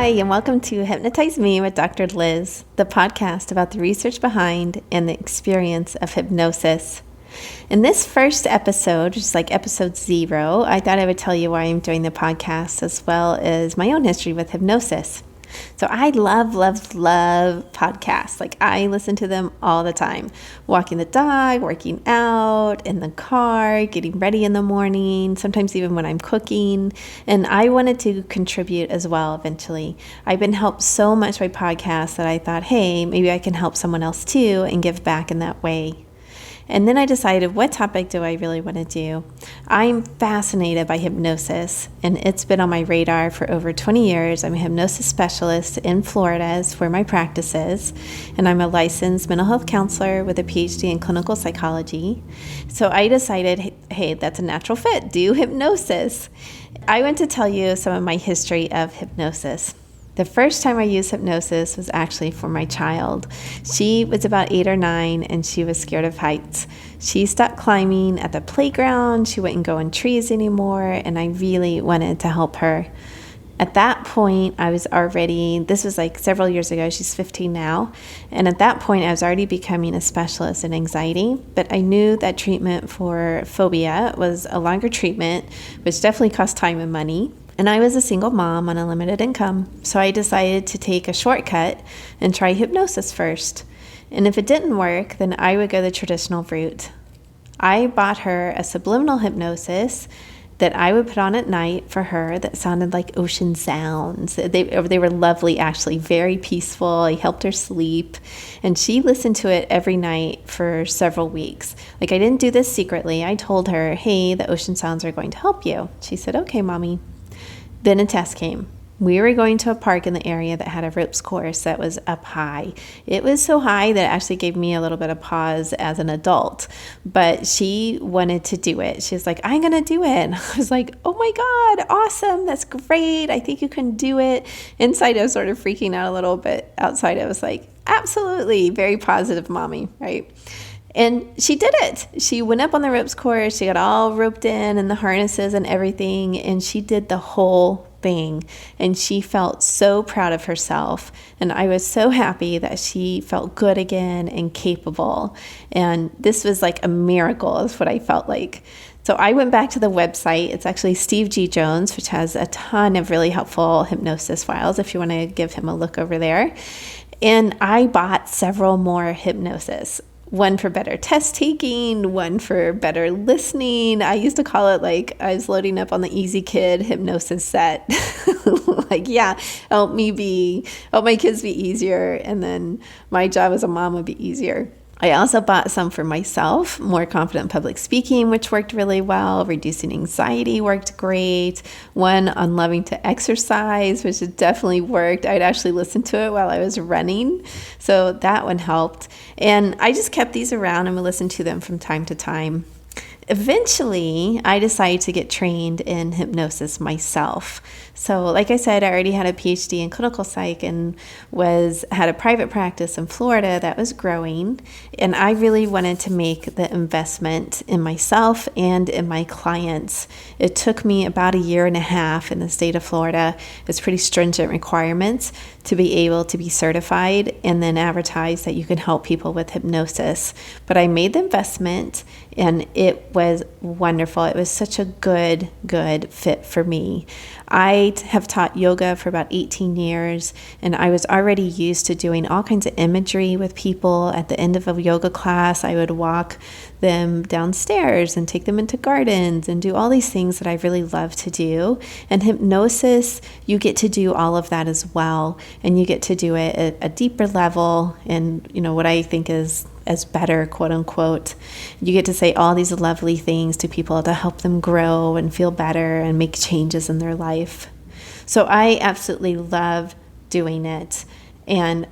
Hi, and welcome to Hypnotize Me with Dr. Liz, the podcast about the research behind and the experience of hypnosis. In this first episode, which is like episode 0, I thought I would tell you why I'm doing the podcast as well as my own history with hypnosis. So I love podcasts. Like I listen to them all the time. Walking the dog, working out, in the car, getting ready in the morning, sometimes even when I'm cooking. And I wanted to contribute as well eventually. I've been helped so much by podcasts that I thought, hey, maybe I can help someone else too and give back in that way. And then I decided, what topic do I really want to do? I'm fascinated by hypnosis, and it's been on my radar for over 20 years. I'm a hypnosis specialist in Florida, is where my practice is, and I'm a licensed mental health counselor with a PhD in clinical psychology. So I decided, hey, that's a natural fit. Do hypnosis. I want to tell you some of my history of hypnosis. The first time I used hypnosis was actually for my child. She was about 8 or 9 and she was scared of heights. She stopped climbing at the playground. She wouldn't go in trees anymore, and I really wanted to help her. At that point, this was like several years ago, she's 15 now, and at that point I was already becoming a specialist in anxiety, but I knew that treatment for phobia was a longer treatment, which definitely cost time and money. And I was a single mom on a limited income, so I decided to take a shortcut and try hypnosis first. And if it didn't work, then I would go the traditional route. I bought her a subliminal hypnosis that I would put on at night for her that sounded like ocean sounds. They were lovely, actually, very peaceful. I helped her sleep, and she listened to it every night for several weeks. Like, I didn't do this secretly. I told her, hey, the ocean sounds are going to help you. She said, okay, Mommy. Then a test came. We were going to a park in the area that had a ropes course that was up high. It was so high that it actually gave me a little bit of pause as an adult, but she wanted to do it. She was like, I'm going to do it. And I was like, oh my God, awesome. That's great. I think you can do it. Inside, I was sort of freaking out a little bit. Outside, I was like, absolutely. Very positive mommy, right? And she did it. She went up on the ropes course. She got all roped in and the harnesses and everything. And she did the whole thing. And she felt so proud of herself. And I was so happy that she felt good again and capable. And this was like a miracle is what I felt like. So I went back to the website. It's actually Steve G. Jones, which has a ton of really helpful hypnosis files if you want to give him a look over there. And I bought several more hypnosis. One for better test taking, one for better listening. I used to call it like I was loading up on the Easy Kid hypnosis set. Like, yeah, help my kids be easier. And then my job as a mom would be easier. I also bought some for myself, more confident public speaking, which worked really well. Reducing anxiety worked great. One on loving to exercise, which definitely worked. I'd actually listen to it while I was running. So that one helped. And I just kept these around and would listen to them from time to time. Eventually, I decided to get trained in hypnosis myself. So like I said, I already had a PhD in clinical psych and had a private practice in Florida that was growing. And I really wanted to make the investment in myself and in my clients. It took me about 1.5 years in the state of Florida. It's pretty stringent requirements to be able to be certified and then advertise that you can help people with hypnosis. But I made the investment and it was wonderful. It was such a good fit for me. I have taught yoga for about 18 years, and I was already used to doing all kinds of imagery with people. At the end of a yoga class, I would walk them downstairs and take them into gardens and do all these things that I really love to do. And hypnosis, you get to do all of that as well, and you get to do it at a deeper level and, what I think is as better, quote unquote. You get to say all these lovely things to people to help them grow and feel better and make changes in their life. So I absolutely love doing it. And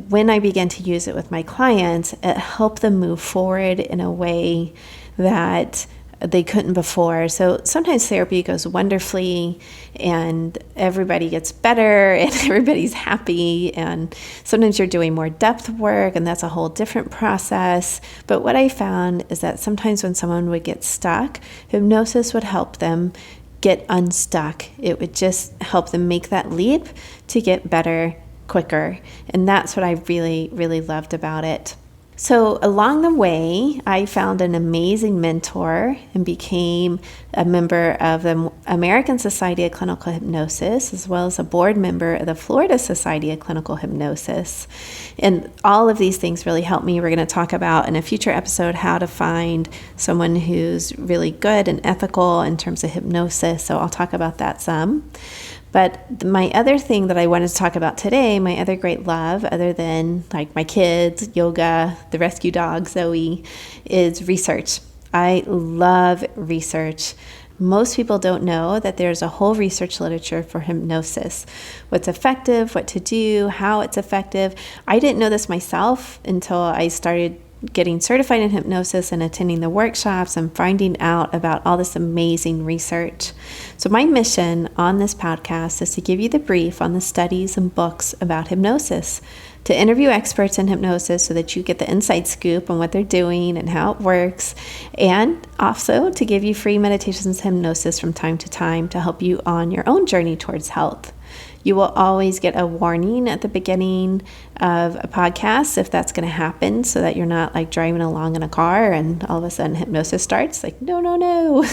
when I began to use it with my clients, it helped them move forward in a way that they couldn't before. So sometimes therapy goes wonderfully and everybody gets better and everybody's happy. And sometimes you're doing more depth work and that's a whole different process. But what I found is that sometimes when someone would get stuck, hypnosis would help them get unstuck. It would just help them make that leap to get better quicker. And that's what I really, really loved about it. So along the way, I found an amazing mentor and became a member of the American Society of Clinical Hypnosis, as well as a board member of the Florida Society of Clinical Hypnosis. And all of these things really helped me. We're going to talk about in a future episode how to find someone who's really good and ethical in terms of hypnosis. So I'll talk about that some. But my other thing that I wanted to talk about today, my other great love, other than like my kids, yoga, the rescue dog, Zoe, is research. I love research. Most people don't know that there's a whole research literature for hypnosis. What's effective, what to do, how it's effective. I didn't know this myself until I started getting certified in hypnosis and attending the workshops and finding out about all this amazing research. So my mission on this podcast is to give you the brief on the studies and books about hypnosis, to interview experts in hypnosis so that you get the inside scoop on what they're doing and how it works, and also to give you free meditations and hypnosis from time to time to help you on your own journey towards health. You will always get a warning at the beginning of a podcast if that's going to happen, so that you're not like driving along in a car and all of a sudden hypnosis starts. Like, no.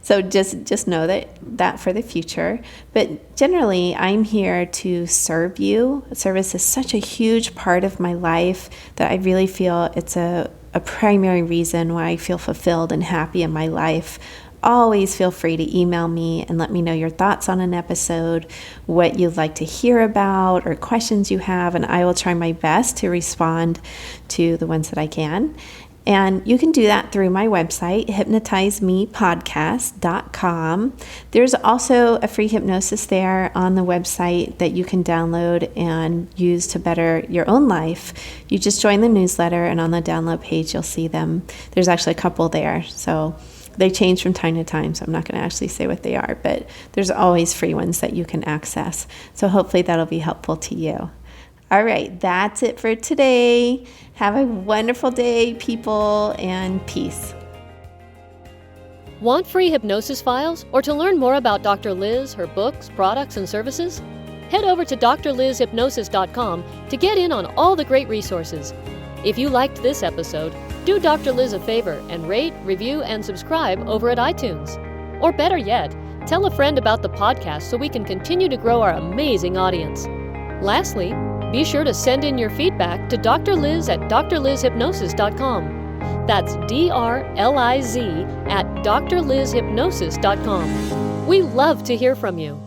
So just know that for the future. But generally, I'm here to serve you. Service is such a huge part of my life that I really feel it's a primary reason why I feel fulfilled and happy in my life. Always feel free to email me and let me know your thoughts on an episode, what you'd like to hear about, or questions you have, and I will try my best to respond to the ones that I can. And you can do that through my website, hypnotizemepodcast.com. There's also a free hypnosis there on the website that you can download and use to better your own life. You just join the newsletter, and on the download page, you'll see them. There's actually a couple there, so they change from time to time, so I'm not going to actually say what they are, but there's always free ones that you can access. So hopefully that'll be helpful to you. All right, that's it for today. Have a wonderful day, people, and peace. Want free hypnosis files or to learn more about Dr. Liz, her books, products, and services? Head over to drlizhypnosis.com to get in on all the great resources. If you liked this episode, do Dr. Liz a favor and rate, review, and subscribe over at iTunes. Or better yet, tell a friend about the podcast so we can continue to grow our amazing audience. Lastly, be sure to send in your feedback to Dr. Liz at drlizhypnosis.com. That's DRLIZ at drlizhypnosis.com. We love to hear from you.